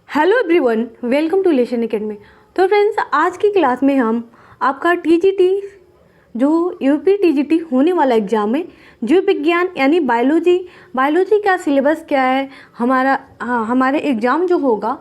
Hello everyone, welcome to lesson academy. तो friends, आज की क्लास में हम आपका टीजीटी जो यूपी टीजीटी होने वाला एग्ज़ाम है, जीव विज्ञान यानी बायोलॉजी का सिलेबस क्या है, हमारे एग्ज़ाम जो होगा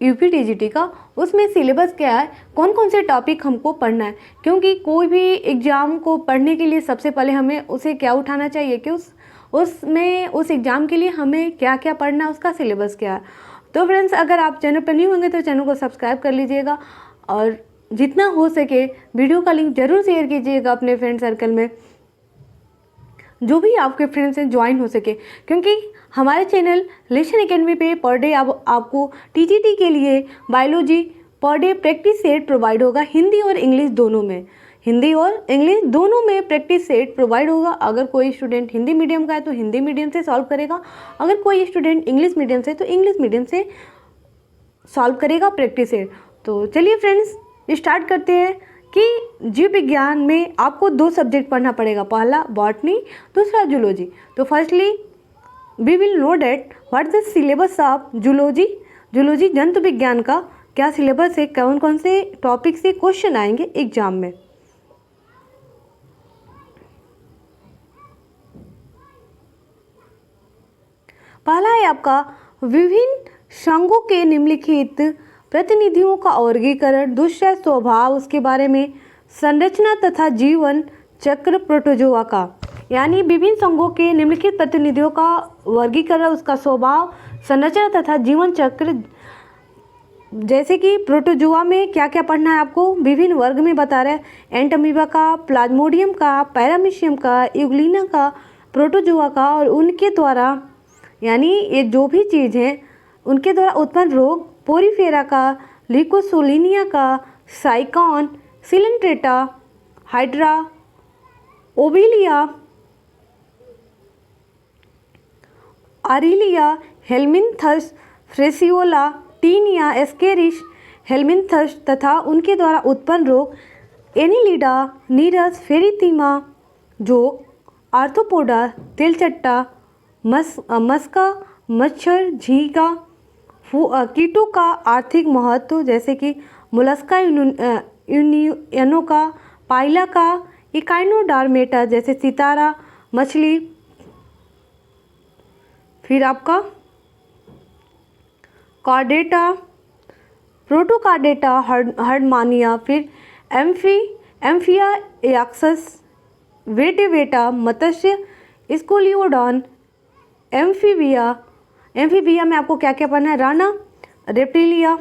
यूपी टीजीटी का, उसमें सिलेबस क्या है, कौन कौन से टॉपिक हमको पढ़ना है। क्योंकि कोई भी एग्ज़ाम को पढ़ने के लिए सबसे पहले हमें उसे क्या उठाना चाहिए कि उस एग्ज़ाम के लिए हमें क्या क्या पढ़ना है, उसका सिलेबस क्या है। तो फ्रेंड्स, अगर आप चैनल पर न्यू होंगे तो चैनल को सब्सक्राइब कर लीजिएगा और जितना हो सके वीडियो का लिंक ज़रूर शेयर कीजिएगा अपने फ्रेंड सर्कल में, जो भी आपके फ्रेंड्स हैं ज्वाइन हो सके। क्योंकि हमारे चैनल लेशन एकेडमी पे पर डे आपको टीजीटी के लिए biology per day practice set provide होगा, हिंदी और इंग्लिश दोनों में प्रैक्टिस सेट प्रोवाइड होगा। अगर कोई स्टूडेंट हिंदी मीडियम का है तो हिंदी मीडियम से सॉल्व करेगा, अगर कोई स्टूडेंट इंग्लिश मीडियम से तो इंग्लिश मीडियम से सॉल्व करेगा प्रैक्टिस सेट। तो चलिए फ्रेंड्स, स्टार्ट करते हैं कि जीव विज्ञान में आपको 2 सब्जेक्ट पढ़ना पड़ेगा, पहला बॉटनी, दूसरा जूलॉजी। तो firstly we will know that what the syllabus of zoology जंतु विज्ञान का क्या सिलेबस है, कौन कौन से टॉपिक से क्वेश्चन आएंगे एग्जाम में। पहला है आपका विभिन्न संघों के निम्नलिखित प्रतिनिधियों का वर्गीकरण। दूसरा स्वभाव, उसके बारे में संरचना तथा जीवन चक्र प्रोटोजोआ का, यानी विभिन्न संघों के निम्नलिखित प्रतिनिधियों का वर्गीकरण, उसका स्वभाव, संरचना तथा जीवन चक्र। जैसे कि प्रोटोजोआ में क्या क्या पढ़ना है आपको, विभिन्न वर्ग में बता रहे हैं, एंटमीबा का, प्लाज्मोडियम का, पैरामीशियम का, यूग्लिना का, प्रोटोजोआ का, और उनके द्वारा यानी ये जो भी चीज़ हैं उनके द्वारा उत्पन्न रोग, पोरीफेरा का, लिकोसोलिनिया का, Sycon, Coelenterata, Hydra, Obelia, Aurelia, Helminthes, Fasciola, Taenia, Ascaris, Helminthes तथा उनके द्वारा उत्पन्न रोग, एनिलिडा, नीरस, फेरिथीमा, जोक, आर्थ्रोपोडा, तिलचट्टा, मस्का, मच्छर, झींगा, कीटों का आर्थिक महत्व, जैसे कि मोलस्का यूनियनों का, पाइला का, इकाइनोडर्मेटा जैसे सितारा मछली, फिर आपका कार्डेटा, प्रोटोकार्डेटा, हर्डमानिया, फिर एम्फिया एक्सस, वेटेवेटा, मत्स्य, स्कोलियोडॉन, एम्फीबिया में आपको क्या क्या पढ़ना है, राना, रेप्टिलिया,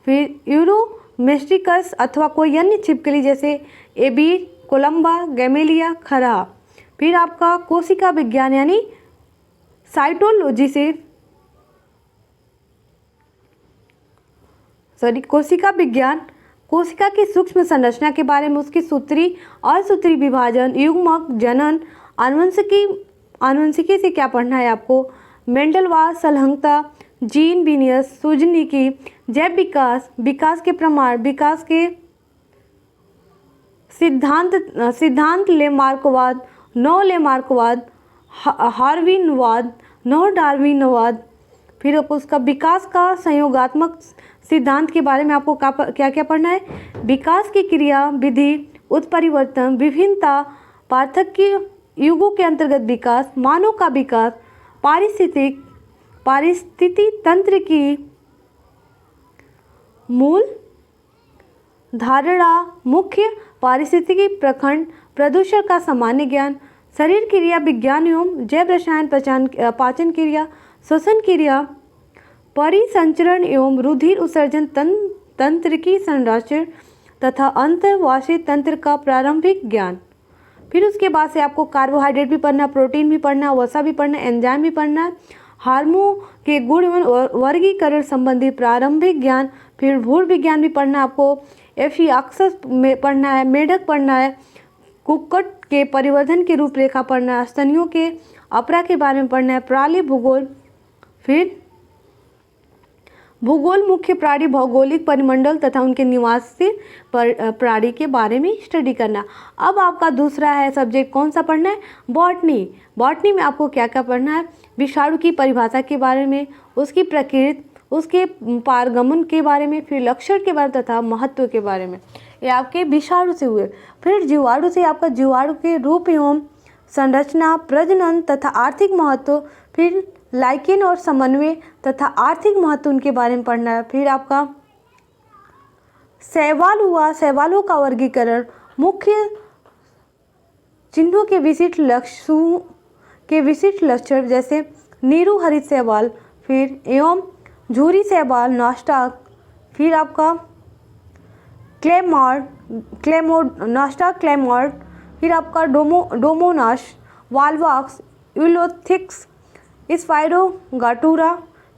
फिर यूरोमेस्टिकस अथवा कोई अन्य छिपकली जैसे एबीर, कोलंबा, गैमेलिया, खरा। फिर आपका कोशिका विज्ञान यानी साइटोलॉजी से कोशिका विज्ञान, कोशिका की सूक्ष्म संरचना के बारे में, उसकी सूत्री, असूत्री विभाजन, युग्मक, जनन, आनुवंशिकी से क्या पढ़ना है आपको, मेंडलवाद, सलंघता, जीन विन्यास, सूजनिकी, जैव विकास, विकास के प्रमाण, विकास के सिद्धांत लेमार्कवाद, नौ लेमार्कवाद, हार्विनवाद, नौ डार्विनवाद। फिर उसका विकास का संयोगात्मक सिद्धांत के बारे में आपको क्या क्या पढ़ना है, विकास की क्रिया विधि, उत्परिवर्तन, विभिन्नता, पार्थक्य, युगों के अंतर्गत विकास, मानव का विकास, पारिस्थितिकी तंत्र की मूल धारणा, मुख्य पारिस्थितिकी प्रखंड, प्रदूषण का सामान्य ज्ञान, शरीर क्रिया विज्ञान एवं जैव रसायन, पाचन क्रिया, श्वसन क्रिया, परिसंचरण एवं रुधिर उत्सर्जन तंत्र की संरचना तथा अंतर्वासी तंत्र का प्रारंभिक ज्ञान। फिर उसके बाद से आपको कार्बोहाइड्रेट भी पढ़ना, प्रोटीन भी पढ़ना, वसा भी पढ़ना, एंजाइम भी पढ़ना, हार्मोन के गुण एवं वर्गीकरण संबंधी प्रारंभिक ज्ञान। फिर भूल विज्ञान भी पढ़ना आपको, एफियाक्सस में पढ़ना है, मेढक पढ़ना है, कुक्कुट के परिवर्धन की रूपरेखा पढ़ना है, स्तनियों के अपरा के बारे में पढ़ना है, प्राणी भूगोल, फिर भूगोल, मुख्य प्राणी, भौगोलिक परिमंडल तथा उनके निवासी प्राणी के बारे में स्टडी करना। अब आपका दूसरा है सब्जेक्ट, कौन सा पढ़ना है, बॉटनी में आपको क्या क्या पढ़ना है, विषाणु की परिभाषा के बारे में, उसकी प्रकृति, उसके पारगमन के बारे में, फिर लक्षण के बारे में तथा महत्व के बारे में। ये आपके विषाणु से हुए। फिर जीवाणु से आपका जीवाणु के रूप एवं संरचना, प्रजनन तथा आर्थिक महत्व, फिर लाइकेन और समन्वय तथा आर्थिक महत्व उनके बारे में पढ़ना है। फिर आपका शैवाल हुआ, शैवालों का वर्गीकरण, मुख्य चिन्हों के विशिष्ट लक्षण जैसे नीरू हरित शैवाल, फिर एवं झूरी शैवाल, नॉस्टाक, फिर आपका नॉस्टाक क्लेमॉर्ड, फिर आपका डोमोनास, वाल्वाक्स, यूलोथिक्स, स्पाइरोगाटूरा,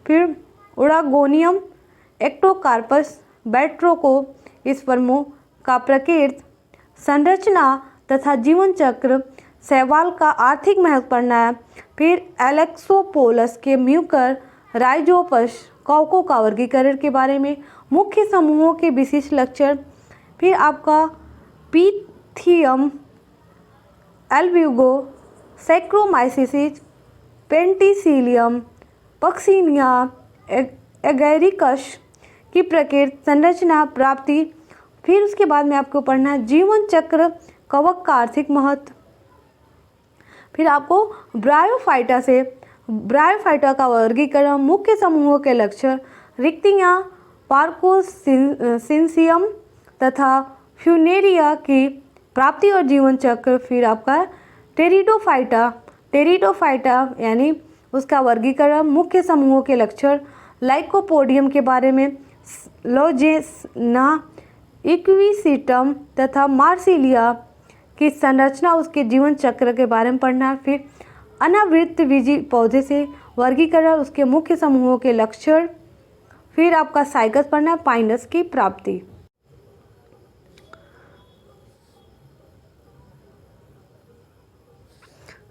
फिर उड़ागोनियम, एक्टोकार्पस, बैट्रोको, स्पर्मो का प्रकृति, संरचना तथा जीवन चक्र, शैवाल का आर्थिक महत्व पढ़ना है। फिर एलेक्सोपोलस के म्यूकर, राइजोपस, कॉको का वर्गीकरण के बारे में, मुख्य समूहों के विशिष्ट लक्षण, फिर आपका Pythium, Albugo, Saccharomyces, Penicillium, Puccinia, Agaricus की प्रकृति, संरचना, प्राप्ति। फिर उसके बाद में आपको पढ़ना है जीवन चक्र, कवक का आर्थिक महत्व। फिर आपको ब्रायोफाइटा का वर्गीकरण, मुख्य समूहों के लक्षण, रिक्तियाँ, पार्कोसिंसियम तथा फ्यूनेरिया की प्राप्ति और जीवन चक्र। फिर आपका टेरिडोफाइटा यानी उसका वर्गीकरण, मुख्य समूहों के लक्षण, लाइकोपोडियम के बारे में, लोजेना, इक्विसिटम तथा मार्सिलिया की संरचना, उसके जीवन चक्र के बारे में पढ़ना है। फिर अनावृतबीजी पौधे से वर्गीकरण, उसके मुख्य समूहों के लक्षण। फिर आपका साइकस पढ़ना है, पाइनस की प्राप्ति।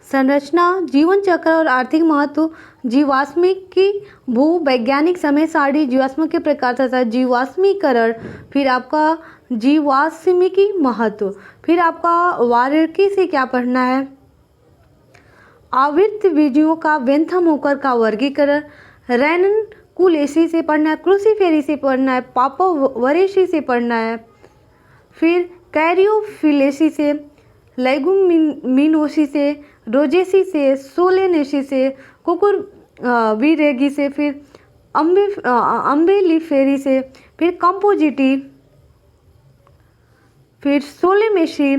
संरचना, जीवन चक्र और आर्थिक महत्व, जीवाश्मिकी भूवैज्ञानिक समय सारणी, जीवाश्म के प्रकार तथा जीवाश्मीकरण। फिर आपका जीवाश्मिकी महत्व। फिर आपका वार्की से क्या पढ़ना है, आवृत्त बीजियों का वेंथम होकर का वर्गीकरण, रैनकुलेसी से पढ़ना है, क्रूसीफेरी से पढ़ना है, पापोवरेसी से पढ़ना है। फिर कैरियोफिलेसी से, लेगुमिनोसी से, रोजेसी से, सोलेनेसी से, कुकुरबिरेगी से, फिर अम्बेलिफेरी से, फिर कंपोजिटी, फिर सोलेमेसी,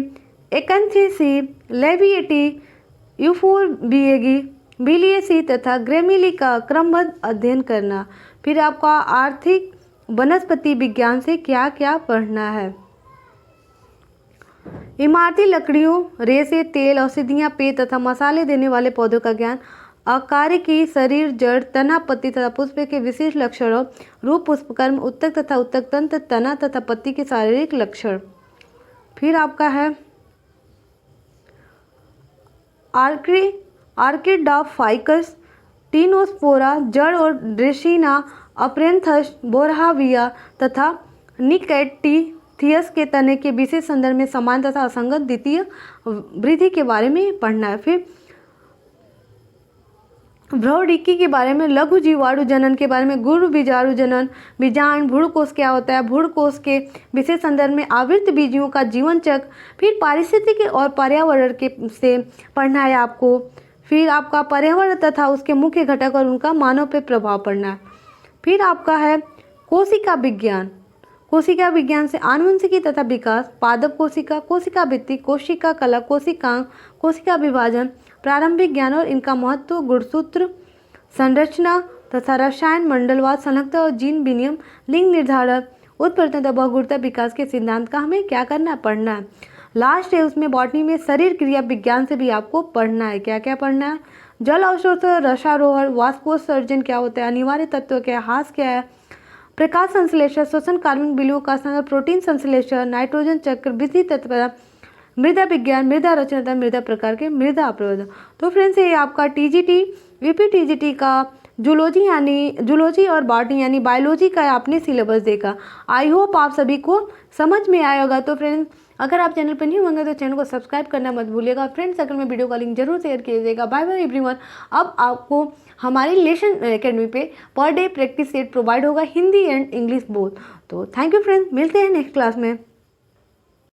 एकेंथेसी, लेविएटी, यूफोरबिएगी, बिलियसी तथा ग्रेमिली का क्रमबद्ध अध्ययन करना। फिर आपका आर्थिक वनस्पति विज्ञान से क्या क्या पढ़ना है, इमारती लकड़ियों, रेशे, तेल, औषधियाँ, पेय तथा मसाले देने वाले पौधों का ज्ञान, आकारिकी, शरीर, जड़, तना, पत्ती तथा पुष्प के विशेष लक्षणों, रूप, पुष्पकर्म, उत्तक तथा उत्तक तंत्र, तना तथा पत्ती के शारीरिक लक्षण। फिर आपका है आर्किडाफाइकस, टीनोस्पोरा, जड़ और ड्रेसिना, अप्रेंथस, बोरहाविया तथा निकैटिथियस के तने के विशेष संदर्भ में समान तथा असंगत द्वितीय वृद्धि के बारे में पढ़ना है। फिर भ्रूणिकी के बारे में, लघु जीवाणु जनन के बारे में, गुरु बीजाणु जनन, बीजांड, भ्रूणकोष क्या होता है, भ्रूणकोष के विशेष संदर्भ में, आवृत्त बीजियों का जीवन चक्र। फिर पारिस्थितिकी और पर्यावरण के से पढ़ना है आपको। फिर आपका पर्यावरण तथा उसके मुख्य घटक और उनका मानव पर प्रभाव पढ़ना है। फिर आपका है कोशिका विज्ञान। कोशिका विज्ञान से आनुवंशिकी तथा विकास, पादप कोशिका, कोशिका भित्ति, कोशिका कला, कोशिकांग, कोशिका विभाजन, प्रारंभिक ज्ञान और इनका महत्व, गुणसूत्र, संरचना तथा रसायन, मंडलवाद, संलग्नता और जीन विनियम, लिंग निर्धारण, उत्परिवर्तन तथा बहुगुणता विकास के सिद्धांत का हमें क्या करना है, पढ़ना है। लास्ट है उसमें बॉटनी में शरीर क्रिया विज्ञान से भी आपको पढ़ना है। क्या क्या पढ़ना है, जल अवशोषण, रसारोहण, वाष्पोत्सर्जन क्या होता है, अनिवार्य तत्व क्या है, हास क्या है, प्रकाश संश्लेषण, श्वसन, कार्बनिक बिलियों का स्थान, प्रोटीन संश्लेषण, नाइट्रोजन चक्र, वृद्धि तत्व, मृदा विज्ञान, मृदा रचना तथा मृदा प्रकार के मृदा प्रवर्धन। तो फ्रेंड्स ये आपका टीजीटी, यूपी टीजीटी का जूलॉजी और बॉटनी यानी बायोलॉजी का आपने सिलेबस देखा। आई होप आप सभी को समझ में आया होगा। तो फ्रेंड्स अगर आप चैनल पर नहीं होंगे तो चैनल को सब्सक्राइब करना मत भूलिएगा। फ्रेंड सर्कल में वीडियो का लिंक जरूर शेयर कीजिएगा। Bye bye everyone. अब आपको हमारी लेशन एकेडमी पे per day practice set provide होगा, हिंदी एंड इंग्लिश बोथ। तो थैंक यू फ्रेंड्स, मिलते हैं नेक्स्ट क्लास में।